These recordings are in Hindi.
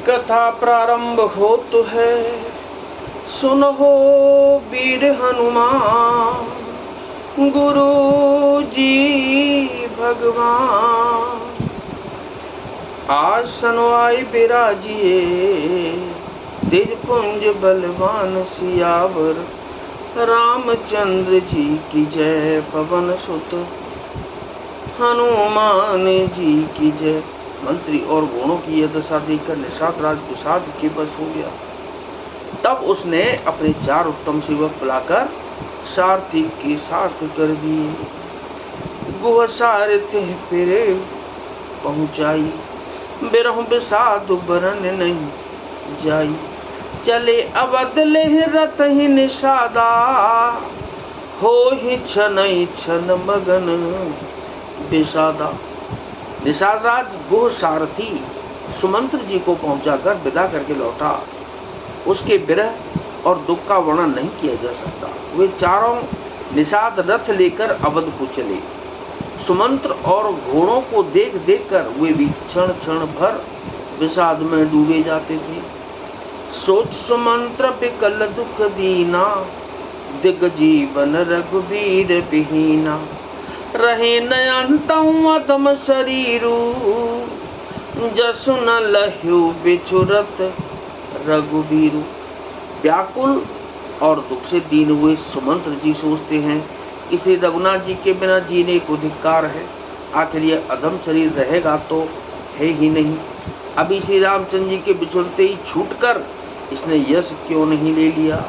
कथा प्रारंभ हो तो है, सुनो वीर हनुमान गुरु जी भगवान। आसन आए बिराजिए तेज पुंज बलवान सियावर रामचंद्र जी की जय। पवन सुत हनुमान जी की जय। मंत्री और घोड़ों की यह दशा देखकर निषाद राज विषाद के बस हो गया। तब उसने अपने 4 उत्तम सेवक बुलाकर सारथी के साथ कर दिए। गुह सारथी फिरे पहुंचाई, बिरह विषाद बरन नहीं जाई। चले अवध ले रथ ही निषादा, हो ही छन छन मगन विषादा। निषाद राज गुह सारथी सुमंत्र जी को पहुंचाकर विदा करके लौटा। उसके विरह और दुख का वर्णन नहीं किया जा सकता। वे चारों निषाद रथ लेकर अवध को चले। सुमंत्र और घोड़ों को देख देख कर वे भी क्षण क्षण भर विषाद में डूबे जाते थे। सोच सुमंत्र विकल दुख दीना, दिग जीवन रघुबीर बिहीना। रहे नयनतम अधम शरीरू, जसु न लह्यु बिछुरत रघुबीरू। व्याकुल और दुख से दीन हुए सुमंत्र जी सोचते हैं कि श्री रघुनाथ जी के बिना जीने को धिक्कार है। आखिर यह अधम शरीर रहेगा तो है ही नहीं। अभी श्री रामचंद्र जी के बिछुड़ते ही छूटकर इसने यश क्यों नहीं ले लिया।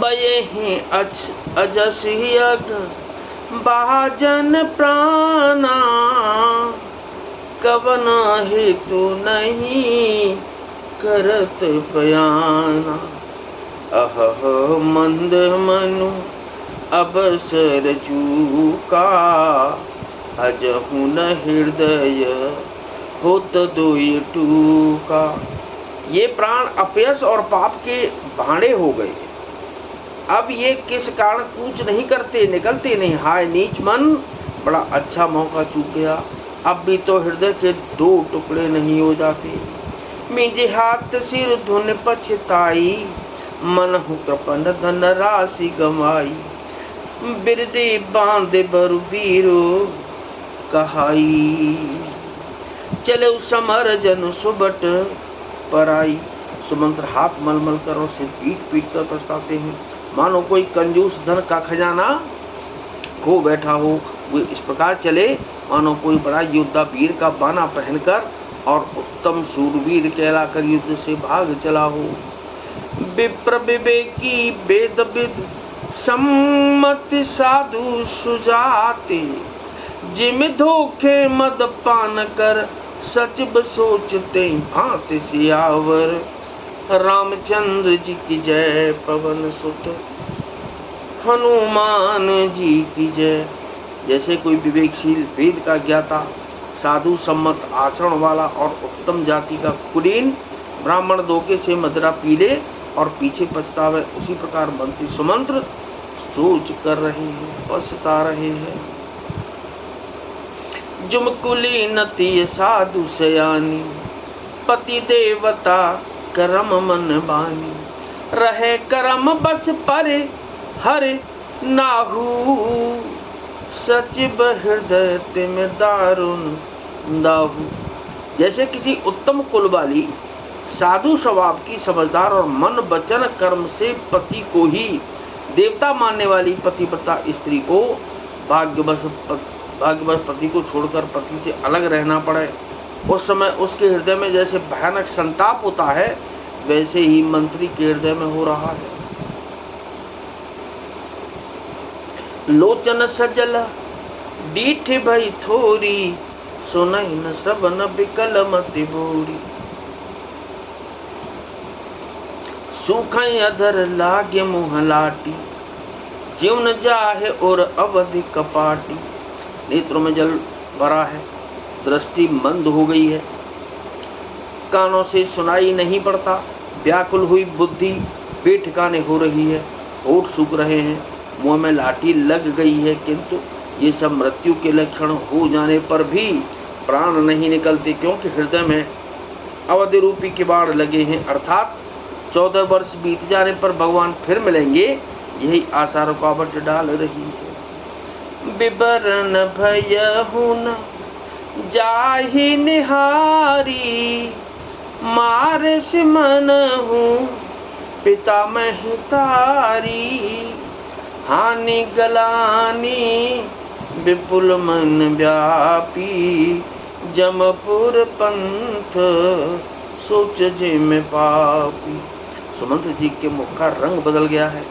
बये ही अजस ही अग बाजन प्राणा, कवन हेतु नहीं करत बयाना। अहह मंद मनु अवसर चूका, अजहु न हृदय होत दोय टूका। ये प्राण अपयश और पाप के भाड़े हो गए। अब ये किस कारण कूच नहीं करते, निकलते नहीं। हाय नीच मन, बड़ा अच्छा मौका चूक गया। अब भी तो हृदय के 2 टुकड़े नहीं हो जाते। मिजे हाथ सिर धुन पछताई, मन हु कृपन धन राशि गमाई। बिरदे बांधे बरु बीरो कहाई, चले समर जन सुबट पराई। सुमंत्र हाथ मलमल कर और सिर पीट पीट कर पछताते हैं, मानो कोई कंजूस धन का खजाना खो बैठा हो। वे इस प्रकार चले मानो कोई बड़ा योद्धा वीर का बाना पहनकर और उत्तम सूरवीर कहलाकर युद्ध से भाग चला हो। विप्र विवेकी वेद विद सम्मति साधु सुजाते, जिम धोखे मद पान कर सचिव सोचते भांति सियावर रामचंद्र जी की जय। पवन सुत हनुमान जी की जय। जैसे कोई विवेकशील वेद का ज्ञाता, साधु सम्मत आचरण वाला और उत्तम जाति का कुलीन ब्राह्मण धोखे से मदिरा पी ले और पीछे पछतावे, उसी प्रकार मंत्री सुमंत्र सोच कर रहे हैं, पछता रहे हैं। जुम कुलीनति साधु सयानी, पति देवता करम मन बानी। रहे करम बस पर हरि नाहू, सचिव हृदय तिम दारुण दाहू। जैसे किसी उत्तम कुल वाली साधु स्वभाव की समझदार और मन वचन कर्म से पति को ही देवता मानने वाली पतिव्रता स्त्री को भाग्यवश पति को छोड़कर पति से अलग रहना पड़े, उस समय उसके हृदय में जैसे भयानक संताप होता है, वैसे ही मंत्री के हृदय में हो रहा है। लोचन सजल डीठ भई थोरी, सुनहि न सबन बिकल मति बोरी। सूखई अधर लागे मुँह लाटी, जीव न जाहे और अवधि कपाटी। नेत्रों में जल भरा है, दृष्टि मंद हो गई है, कानों से सुनाई नहीं पड़ता। व्याकुल हुई बुद्धि बेठिकाने हो रही है, होठ सूख रहे हैं, मुंह में लाठी लग गई है, किंतु ये सब मृत्यु के लक्षण हो जाने पर भी प्राण नहीं निकलते, क्योंकि हृदय में अवधि रूपी किवाड़ लगे हैं, अर्थात 14 वर्ष बीत जाने पर भगवान फिर मिलेंगे, यही आशा रुकावट डाल रही है। विवरण भयहु न जाहि निहारी, मारस मनहु पिता महतारी, हानि गलानी विपुल मन व्यापी, जमपुर पंथ सोच जिम पापी। सुमंत जी के मुख का रंग बदल गया है,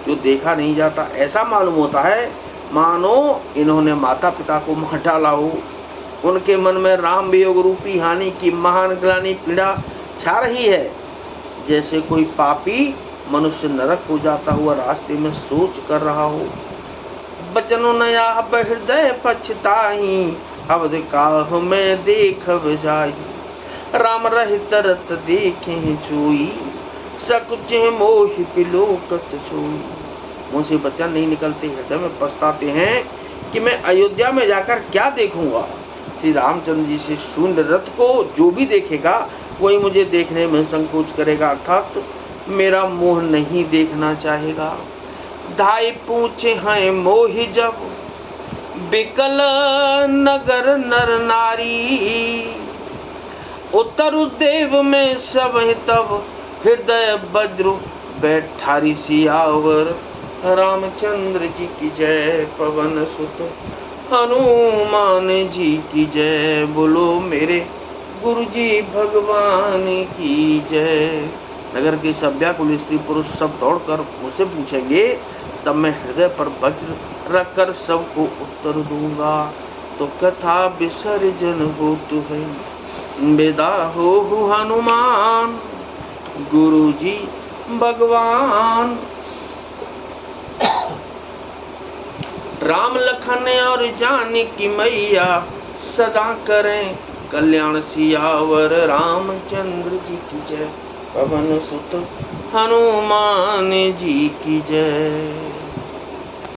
जो देखा नहीं जाता। ऐसा मालूम होता है मानो इन्होंने माता पिता को मार डाला हो। उनके मन में राम वियोग रूपी हानि की महान ग्लानि पीड़ा छा रही है, जैसे कोई पापी मनुष्य नरक हो जाता हुआ रास्ते में सोच कर रहा हो। बचनो नया हृदय पछताही, अवध काह में देखब जाई, राम रहित रत देखे चोई, सकुच मोहि पिलोकत सोई। मुँह से वचन नहीं निकलते, हृदय में पछताते हैं कि मैं अयोध्या में जाकर क्या देखूंगा। श्री रामचंद्र जी से शून्य रथ को जो भी देखेगा वही मुझे देखने में संकोच करेगा, अर्थात मेरा मुंह नहीं देखना चाहेगा। धाई पूछे हैं मोहि जब, बिकल नगर नर नारी, उत्तर देव में सब तब, हृदय वज्र बैठारी सियावर, रामचंद्र जी की जय, पवन सुत हनुमान जी की जय, बोलो मेरे गुरु जी भगवान की जय। नगर के सब व्याकुल स्त्री पुरुष सब दौड़कर मुझसे पूछेंगे, तब मैं हृदय पर वज्र रखकर सबको उत्तर दूंगा। तो कथा विसर्जन होतु है, बेदा हो हनुमान गुरु जी भगवान। राम लखन और जानकी मैया सदा करें कल्याण सियावर, रामचंद्र जी की जय, पवन सुत हनुमान जी की जय।